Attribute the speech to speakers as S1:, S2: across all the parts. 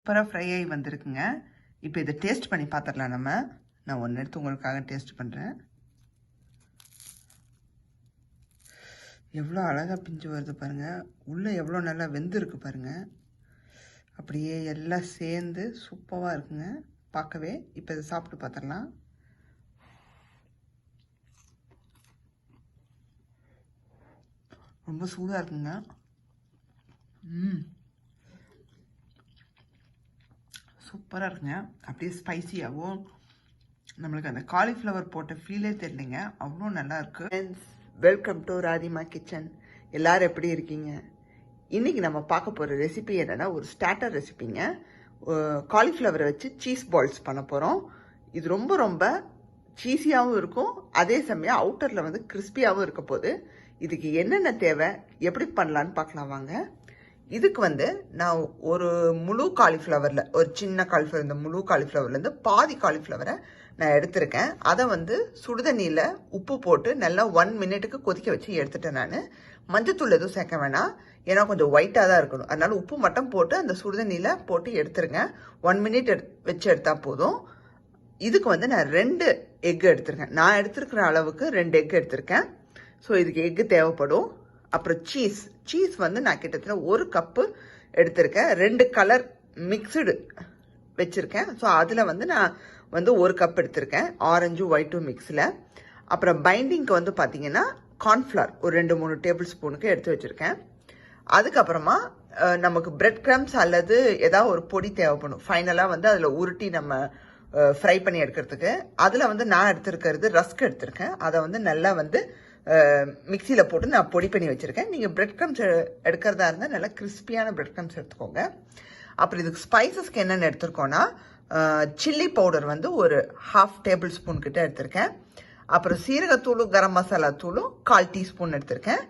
S1: சூப்பராக ஃப்ரை ஆகி வந்திருக்குங்க. இப்போ இதை டேஸ்ட் பண்ணி பார்த்துடலாம் நம்ம. நான் ஒன்று எடுத்து உங்களுக்காக டேஸ்ட் பண்ணுறேன். எவ்வளோ அழகாக பிஞ்சு வருது பாருங்கள். உள்ளே எவ்வளோ நல்லா வெந்திருக்கு பாருங்கள். அப்படியே எல்லாம் சேர்ந்து சூப்பராக இருக்குங்க பார்க்கவே. இப்போ இதை சாப்பிட்டு பார்த்துடலாம். ரொம்ப சூடாக இருக்குங்க. சூப்பராக இருக்குங்க. அப்படியே ஸ்பைசியாகவும் நம்மளுக்கு அந்த காலிஃப்ளவர் போட்ட ஃபீலே தெரியலைங்க. அவ்வளோ நல்லா இருக்கு. Welcome to Radhima kitchen. எல்லாரும் எப்படி இருக்கீங்க? இன்றைக்கி நம்ம பார்க்க போகிற ரெசிபி என்னென்னா ஒரு ஸ்டார்டர் ரெசிபிங்க. காலிஃப்ளவரை வச்சு சீஸ் பால்ஸ் பண்ண போகிறோம். இது ரொம்ப ரொம்ப சீஸியாகவும் இருக்கும், அதே சமயம் அவுட்டரில் வந்து கிறிஸ்பியாகவும் இருக்க போது. இதுக்கு என்னென்ன தேவை, எப்படி பண்ணலான்னு பார்க்கலாம் வாங்க. இதுக்கு வந்து நான் ஒரு முழு காலிஃப்ளவரில், ஒரு சின்ன காலிஃப்ளவர், இந்த முழு காலிஃப்ளவர்லேருந்து பாதி காலிஃப்ளவரை நான் எடுத்திருக்கேன். அதை வந்து சுடுதண்ணியில் உப்பு போட்டு நல்லா 1 மினிட்டுக்கு கொதிக்க வச்சு எடுத்துட்டேன். நான் மஞ்சத்தூள் எதுவும் சேர்க்க வேணாம், ஏன்னா கொஞ்சம் ஒயிட்டாக தான் இருக்கணும். அதனால உப்பு மட்டும் போட்டு அந்த சுடுதண்ணியில் போட்டு எடுத்துருங்க. 1 மினிட் வச்சு எடுத்தால் போதும். இதுக்கு வந்து நான் 2 எக்கு எடுத்திருக்கேன். நான் எடுத்துருக்கிற அளவுக்கு 2 எக்கு எடுத்திருக்கேன். ஸோ இதுக்கு எக்கு தேவைப்படும். அப்புறம் சீஸ் வந்து நான் கிட்டத்தட்ட 1 கப்பு எடுத்திருக்கேன். 2 கலர் மிக்சடு வச்சுருக்கேன். ஸோ அதில் வந்து நான் வந்து 1 கப் எடுத்திருக்கேன், ஆரஞ்சும் ஒயிட்டும் மிக்ஸில். அப்புறம் பைண்டிங்க்கு வந்து பார்த்தீங்கன்னா கார்ன்ஃப்ளவர் ஒரு 2-3 டேபிள் ஸ்பூனுக்கு எடுத்து வச்சுருக்கேன். அதுக்கப்புறமா நமக்கு பிரெட் கிரம்ஸ் அல்லது ஏதாவது ஒரு பொடி தேவைப்படும் ஃபைனலாக வந்து அதில் உருட்டி நம்ம ஃப்ரை பண்ணி எடுக்கிறதுக்கு. அதில் வந்து நான் எடுத்துருக்கிறது ரஸ்க் எடுத்திருக்கேன். அதை வந்து நல்லா வந்து மிக்சியில் போட்டு நான் பொடி பண்ணி வச்சுருக்கேன். நீங்கள் பிரெட் கிரம்ஸ் எடுக்கிறதா இருந்தால் நல்லா கிறிஸ்பியான பிரெட் கிரம்ஸ் எடுத்துக்கோங்க. அப்புறம் இதுக்கு ஸ்பைசஸ்க்கு என்னென்ன எடுத்துருக்கோன்னா, சில்லி பவுடர் வந்து ஒரு 1/2 டேபிள் ஸ்பூன் கிட்ட எடுத்திருக்கேன். அப்புறம் சீரகத்தூளும் கரம் மசாலா தூளும் 1/4 டீஸ்பூன் எடுத்திருக்கேன்.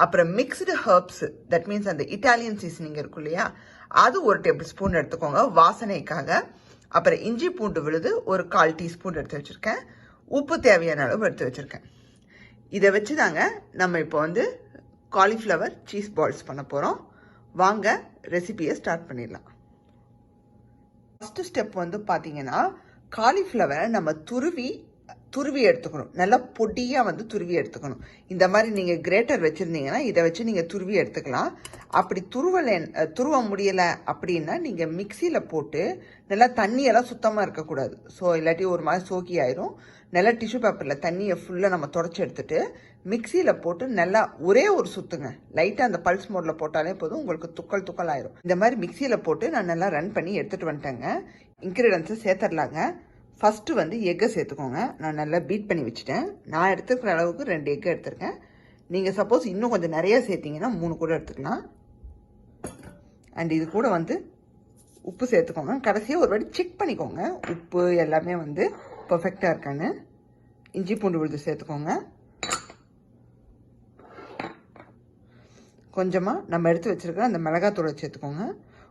S1: அப்புறம் மிக்ஸ்டு ஹர்ப்ஸ், தட் மீன்ஸ் அந்த இட்டாலியன் சீசனிங் இருக்கும் இல்லையா, அது 1 டேபிள் ஸ்பூன் எடுத்துக்கோங்க வாசனைக்காக. அப்புறம் இஞ்சி பூண்டு விழுது ஒரு 1/4 டீஸ்பூன் எடுத்து வச்சுருக்கேன். உப்பு தேவையான அளவு எடுத்து வச்சுருக்கேன். இதை வச்சு தாங்க நம்ம இப்போ வந்து காலிஃப்ளவர் சீஸ் பால்ஸ் பண்ண போகிறோம். வாங்க ரெசிபியை ஸ்டார்ட் பண்ணிடலாம். ஃபஸ்ட்டு ஸ்டெப் வந்து பார்த்தீங்கன்னா, காலிஃப்ளவரை நம்ம துருவி எடுத்துக்கணும். நல்லா பொடியாக வந்து துருவி எடுத்துக்கணும். இந்த மாதிரி நீங்கள் கிரேட்டர் வச்சுருந்தீங்கன்னா இதை வச்சு நீங்கள் துருவி எடுத்துக்கலாம். அப்படி துருவ முடியலை அப்படின்னா நீங்கள் மிக்சியில் போட்டு நல்லா தண்ணியெல்லாம் சுத்தமாக இருக்கக்கூடாது. ஸோ இல்லாட்டி ஒரு மாதிரி சோக்கி ஆயிரும். நல்லா டிஷ்யூ பேப்பரில் தண்ணியை ஃபுல்லாக நம்ம தொடச்சி எடுத்துட்டு மிக்சியில் போட்டு நல்லா ஒரே ஒரு சுற்றுங்க. லைட்டாக அந்த பல்ஸ் மோடில் போட்டாலே போதும், உங்களுக்கு துக்கள் ஆயிரும். இந்த மாதிரி மிக்சியில் போட்டு நான் நல்லா ரன் பண்ணி எடுத்துகிட்டு வந்துட்டேங்க. இன்க்ரீடியன்ஸை சேர்த்துடலாங்க. ஃபஸ்ட்டு வந்து எக்கை சேர்த்துக்கோங்க. நான் நல்லா பீட் பண்ணி வச்சுட்டேன். நான் எடுத்துக்கிற அளவுக்கு 2 எக்கு எடுத்துருக்கேன். நீங்கள் சப்போஸ் இன்னும் கொஞ்சம் நிறையா சேர்த்திங்கன்னா 3 கூட எடுத்துக்கலாம். அண்ட் இது கூட வந்து உப்பு சேர்த்துக்கோங்க. கடைசியாக ஒரு வாட்டி செக் பண்ணிக்கோங்க உப்பு எல்லாமே வந்து பர்ஃபெக்டாக இருக்கான்னு. இஞ்சி பூண்டு விழுது சேர்த்துக்கோங்க. கொஞ்சமாக நம்ம எடுத்து வச்சுருக்கிற அந்த மிளகாத்தூளை சேர்த்துக்கோங்க.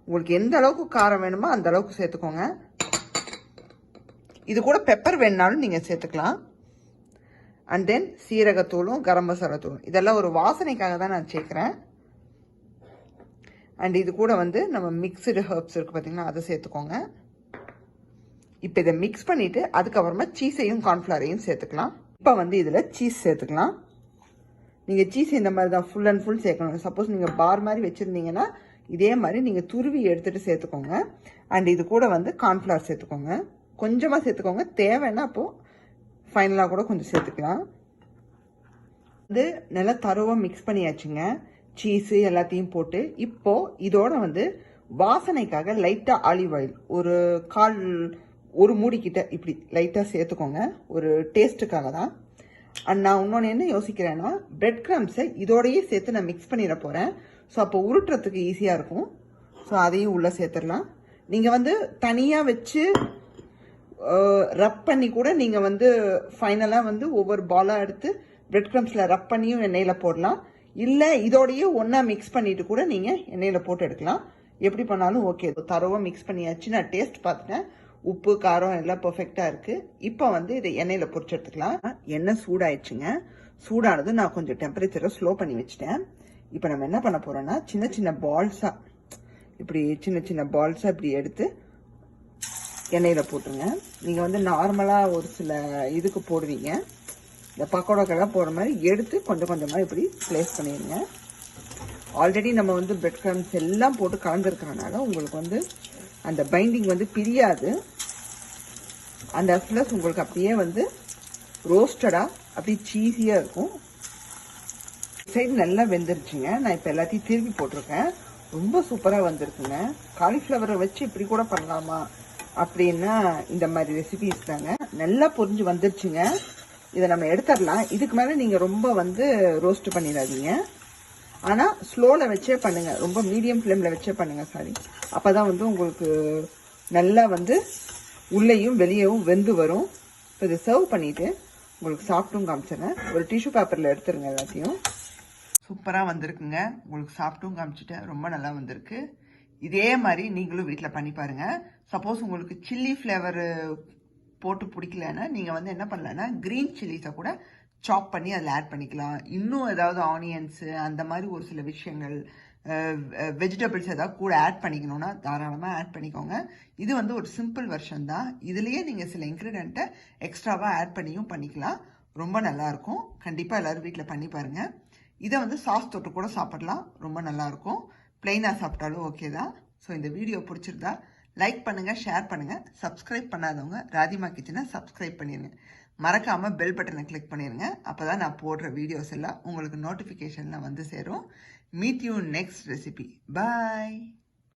S1: உங்களுக்கு எந்த அளவுக்கு காரம் வேணுமோ அந்த அளவுக்கு சேர்த்துக்கோங்க. இது கூட பெப்பர் வேணுனாலும் நீங்கள் சேர்த்துக்கலாம். அண்ட் தென் சீரகத்தூளும் கரம் மசாலா தூளும், இதெல்லாம் ஒரு வாசனைக்காக தான் நான் சேர்க்குறேன். அண்ட் இது கூட வந்து நம்ம மிக்சடு ஹர்ப்ஸ் இருக்குது பார்த்தீங்கன்னா, அதை சேர்த்துக்கோங்க. இப்போ இதை மிக்ஸ் பண்ணிவிட்டு அதுக்கப்புறமா சீஸையும் கார்ன்ஃப்ளவரையும் சேர்த்துக்கலாம். இப்போ வந்து இதில் சீஸ் சேர்த்துக்கலாம். நீங்கள் சீஸ் இந்த மாதிரி தான் ஃபுல் அண்ட் ஃபுல் சேர்க்கணும். சப்போஸ் நீங்கள் பார் மாதிரி வச்சுருந்தீங்கன்னா இதே மாதிரி நீங்கள் துருவி எடுத்துகிட்டு சேர்த்துக்கோங்க. அண்ட் இது கூட வந்து கார்ன்ஃப்ளவர் சேர்த்துக்கோங்க. கொஞ்சமாக சேர்த்துக்கோங்க, தேவைன்னா அப்போது ஃபைனலாக கூட கொஞ்சம் சேர்த்துக்கலாம். வந்து நல்லா தரோவாக மிக்ஸ் பண்ணியாச்சுங்க சீஸு எல்லாத்தையும் போட்டு. இப்போது இதோட வந்து வாசனைக்காக லைட்டாக ஆலிவ் ஆயில் ஒரு மூடிக்கிட்ட இப்படி லைட்டாக சேர்த்துக்கோங்க, ஒரு டேஸ்ட்டுக்காக தான். அண்ட் நான் இன்னொன்று என்ன யோசிக்கிறேன்னா, பிரெட் கிரம்ஸை இதோடையே சேர்த்து நான் மிக்ஸ் பண்ணிட போகிறேன். ஸோ அப்போ உருட்டுறதுக்கு ஈஸியாக இருக்கும். ஸோ அதையும் உள்ளே சேர்த்துடலாம். நீங்கள் வந்து தனியாக வச்சு ரப் பண்ணி கூட நீங்கள் வந்து ஃபைனலாக வந்து ஒவ்வொரு பாலாக எடுத்து பிரெட் கிரம்ஸில் ரப் பண்ணியும் எண்ணெயில் போடலாம். இல்லை இதோடையே ஒன்றா மிக்ஸ் பண்ணிவிட்டு கூட நீங்கள் எண்ணெயில் போட்டு எடுக்கலாம். எப்படி பண்ணாலும் ஓகே. தரோவாக மிக்ஸ் பண்ணியாச்சு. நான் டேஸ்ட் பார்த்துட்டேன், உப்பு காரம் எல்லாம் பர்ஃபெக்டாக இருக்குது. இப்போ வந்து இதை எண்ணெயில் பொரிச்சு எடுத்துக்கலாம். எண்ணெய் சூடாயிடுச்சுங்க. சூடானது நான் கொஞ்சம் டெம்பரேச்சரை ஸ்லோ பண்ணி வச்சுட்டேன். இப்போ நம்ம என்ன பண்ண போகிறோன்னா, சின்ன சின்ன பால்ஸாக இப்படி சின்ன சின்ன பால்ஸாக இப்படி எடுத்து எண்ணெயில் போட்டுருங்க. நீங்கள் வந்து நார்மலாக ஒரு சில இதுக்கு போடுவீங்க, இந்த பக்கோடாக்கெல்லாம் போடுற மாதிரி எடுத்து கொஞ்சம் கொஞ்சமாக இப்படி ப்ளேஸ் பண்ணிடுங்க. ஆல்ரெடி நம்ம வந்து பிரெட் க்ரம்ஸ் எல்லாம் போட்டு கலந்துருக்கறனால உங்களுக்கு வந்து அந்த பைண்டிங் வந்து பிரியாது. அந்த ப்ளஸ் உங்களுக்கு அப்படியே வந்து ரோஸ்டடாக அப்படி சீஸியாக இருக்கும். சைடு நல்லா வெந்துருச்சுங்க. நான் இப்போ எல்லாத்தையும் திருப்பி போட்டிருக்கேன். ரொம்ப சூப்பராக வந்திருக்குங்க. காலிஃப்ளவரை வச்சு இப்படி கூட பண்ணலாமா அப்படின்னா இந்த மாதிரி ரெசிபிஸ் தாங்க. நல்லா பொரிஞ்சு வந்துருச்சுங்க. இதை நம்ம எடுத்துடலாம். இதுக்கு மேலே நீங்கள் ரொம்ப வந்து ரோஸ்ட் பண்ணிடாதீங்க. ஆனால் ஸ்லோவில் வச்சே பண்ணுங்கள், ரொம்ப மீடியம் ஃப்ளேமில் வச்சே பண்ணுங்கள். சாரி, அப்போ தான் வந்து உங்களுக்கு நல்லா வந்து உள்ளேயும் வெளியேவும் வெந்து வரும். இப்போ இதை சர்வ் பண்ணிவிட்டு உங்களுக்கு சாப்பிட்டும் காமிச்சிடுறேன். ஒரு டிஷ்யூ பேப்பரில் எடுத்துருங்க எல்லாத்தையும். சூப்பராக வந்திருக்குங்க. உங்களுக்கு சாப்பிட்டும் காமிச்சிட்டேன். ரொம்ப நல்லா வந்திருக்கு. இதே மாதிரி நீங்களும் வீட்டில் பண்ணி பாருங்கள். சப்போஸ் உங்களுக்கு சில்லி ஃப்ளேவர் போட்டு பிடிக்கலன்னா நீங்கள் வந்து என்ன பண்ணலான்னா க்ரீன் சில்லிஸை கூட சாப் பண்ணி அதில் ஆட் பண்ணிக்கலாம். இன்னும் ஏதாவது ஆனியன்ஸு அந்த மாதிரி ஒரு சில விஷயங்கள் வெஜிடபிள்ஸ் ஏதாவது கூட ஆட் பண்ணிக்கணும்னா தாராளமாக ஆட் பண்ணிக்கோங்க. இது வந்து ஒரு சிம்பிள் வெர்ஷன் தான். இதுலேயே நீங்கள் சில இன்க்ரீடியண்ட்டை எக்ஸ்ட்ராவாக ஆட் பண்ணியும் பண்ணிக்கலாம். ரொம்ப நல்லாயிருக்கும். கண்டிப்பாக எல்லோரும் வீட்டில் பண்ணி பாருங்கள். இதை வந்து சாஸ் தொட்டு கூட சாப்பிடலாம். ரொம்ப நல்லாயிருக்கும். பிளெயினாக சாப்பிட்டாலும் ஓகே தான். ஸோ இந்த வீடியோ பிடிச்சிருந்தா லைக் பண்ணுங்கள், ஷேர் பண்ணுங்கள். சப்ஸ்கிரைப் பண்ணாதவங்க ராதிமா கிச்சனை சப்ஸ்கிரைப் பண்ணிடுங்க. மறக்காமல் பெல் பட்டனை கிளிக் பண்ணிடுங்க. அப்போ தான் நான் போடுற வீடியோஸ் எல்லாம் உங்களுக்கு நோட்டிஃபிகேஷனில் வந்து சேரும். Meet you next recipe. Bye.